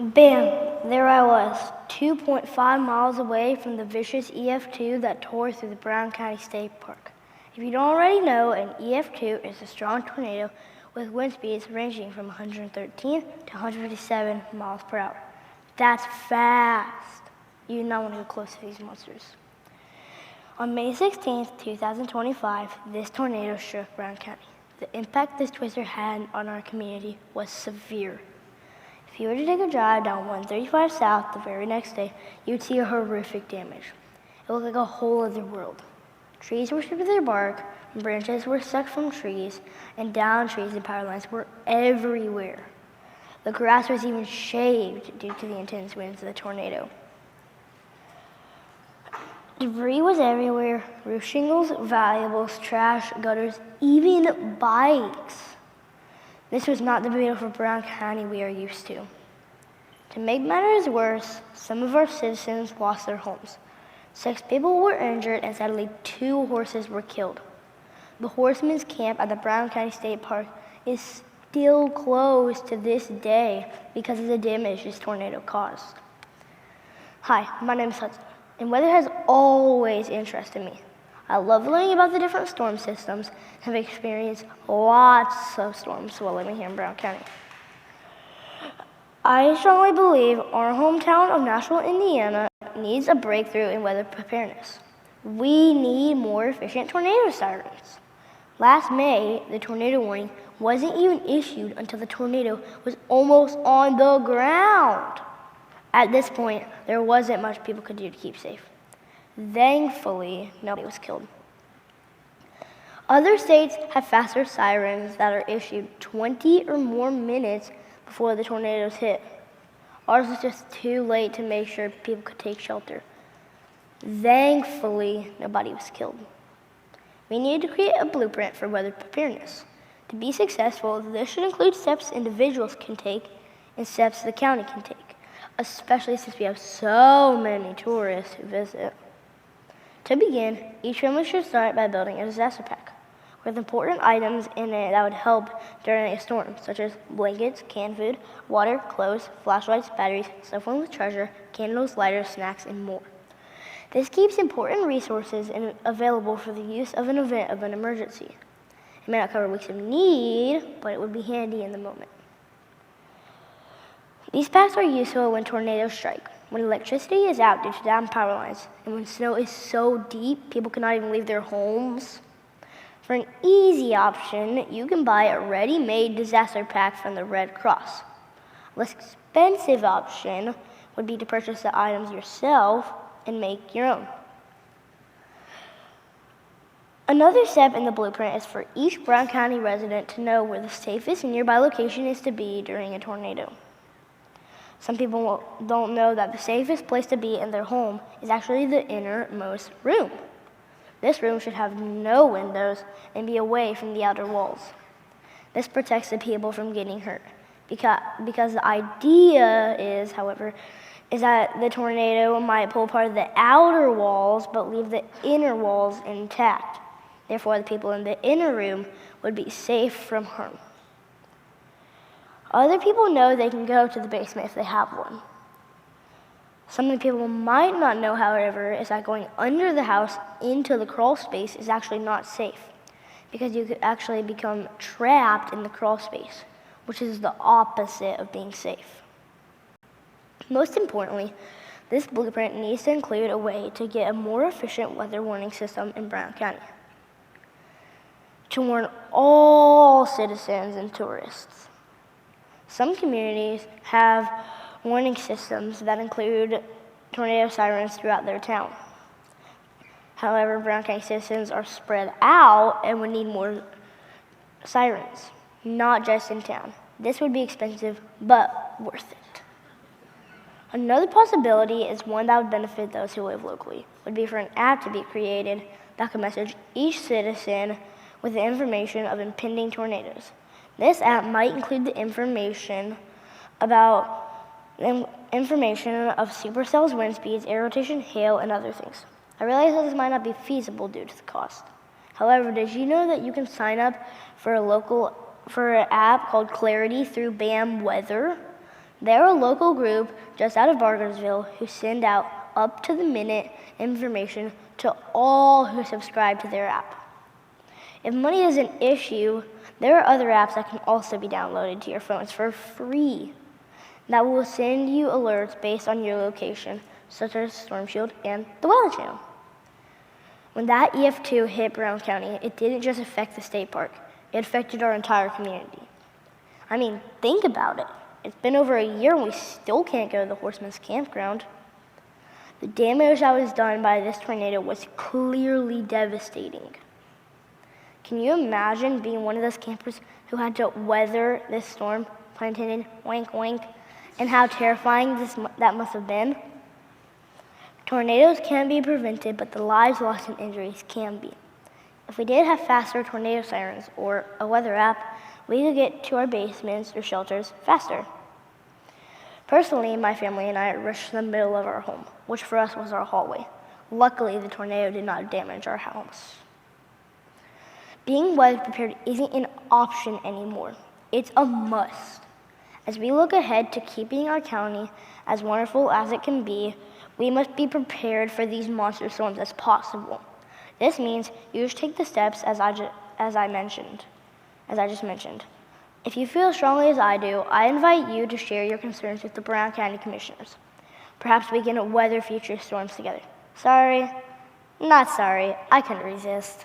Bam! There I was, 2.5 miles away from the vicious EF2 that tore through the Brown County State Park. If you don't already know, an EF2 is a strong tornado with wind speeds ranging from 113 to 157 miles per hour. That's fast. You do not want to go close to these monsters. On May 16, 2025, this tornado struck Brown County. The impact this twister had on our community was severe. If you were to take a drive down 135 South the very next day, you'd see a horrific damage. It looked like a whole other world. Trees were stripped of their bark, branches were sucked from trees, and downed trees and power lines were everywhere. The grass was even shaved due to the intense winds of the tornado. Debris was everywhere, roof shingles, valuables, trash, gutters, even bikes. This was not the beautiful Brown County we are used to. To make matters worse, some of our citizens lost their homes. 6 people were injured and sadly 2 horses were killed. The Horsemen's Camp at the Brown County State Park is still closed to this day because of the damage this tornado caused. Hi, my name is Hudson, and weather has always interested me. I love learning about the different storm systems and have experienced lots of storms while living here in Brown County. I strongly believe our hometown of Nashville, Indiana needs a breakthrough in weather preparedness. We need more efficient tornado sirens. Last May, the tornado warning wasn't even issued until the tornado was almost on the ground. At this point, there wasn't much people could do to keep safe. Thankfully, nobody was killed. Other states have faster sirens that are issued 20 or more minutes before the tornadoes hit. Ours was just too late to make sure people could take shelter. Thankfully, nobody was killed. We needed to create a blueprint for weather preparedness. To be successful, this should include steps individuals can take and steps the county can take, especially since we have so many tourists who visit. To begin, each family should start by building a disaster pack with important items in it that would help during a storm, such as blankets, canned food, water, clothes, flashlights, batteries, cell phone with charger, candles, lighters, snacks, and more. This keeps important resources available for the use of an event of an emergency. It may not cover weeks of need, but it would be handy in the moment. These packs are useful when tornadoes strike, when electricity is out due to down power lines, and when snow is so deep people cannot even leave their homes. For an easy option, you can buy a ready-made disaster pack from the Red Cross. A less expensive option would be to purchase the items yourself and make your own. Another step in the blueprint is for each Brown County resident to know where the safest nearby location is to be during a tornado. Some people don't know that the safest place to be in their home is actually the innermost room. This room should have no windows and be away from the outer walls. This protects the people from getting hurt. Because the idea is, however, is that the tornado might pull part of the outer walls but leave the inner walls intact. Therefore, the people in the inner room would be safe from harm. Other people know they can go to the basement if they have one. Something people might not know, however, is that going under the house into the crawl space is actually not safe because you could actually become trapped in the crawl space, which is the opposite of being safe. Most importantly, this blueprint needs to include a way to get a more efficient weather warning system in Brown County to warn all citizens and tourists. Some communities have warning systems that include tornado sirens throughout their town. However, Brown County citizens are spread out and would need more sirens, not just in town. This would be expensive, but worth it. Another possibility is one that would benefit those who live locally, would be for an app to be created that could message each citizen with the information of impending tornadoes. This app might include the information of supercells, wind speeds, air rotation, hail, and other things. I realize that this might not be feasible due to the cost. However, did you know that you can sign up for an app called Clarity through BAM Weather? They're a local group just out of Bargersville who send out up-to-the-minute information to all who subscribe to their app. If money is an issue, there are other apps that can also be downloaded to your phones for free that will send you alerts based on your location, such as Storm Shield and the Weather Channel. When that EF2 hit Brown County, it didn't just affect the state park, it affected our entire community. I mean, think about it. It's been over a year and we still can't go to the Horsemen's Campground. The damage that was done by this tornado was clearly devastating. Can you imagine being one of those campers who had to weather this storm, pun intended, wink wink, and how terrifying that must have been? Tornadoes can be prevented, but the lives lost and injuries can be. If we did have faster tornado sirens or a weather app, we could get to our basements or shelters faster. Personally, my family and I rushed to the middle of our home, which for us was our hallway. Luckily, the tornado did not damage our house. Being weather prepared isn't an option anymore. It's a must. As we look ahead to keeping our county as wonderful as it can be, we must be prepared for these monster storms as possible. This means you just take the steps as I just mentioned. If you feel as strongly as I do, I invite you to share your concerns with the Brown County Commissioners. Perhaps we can weather future storms together. Sorry, not sorry, I couldn't resist.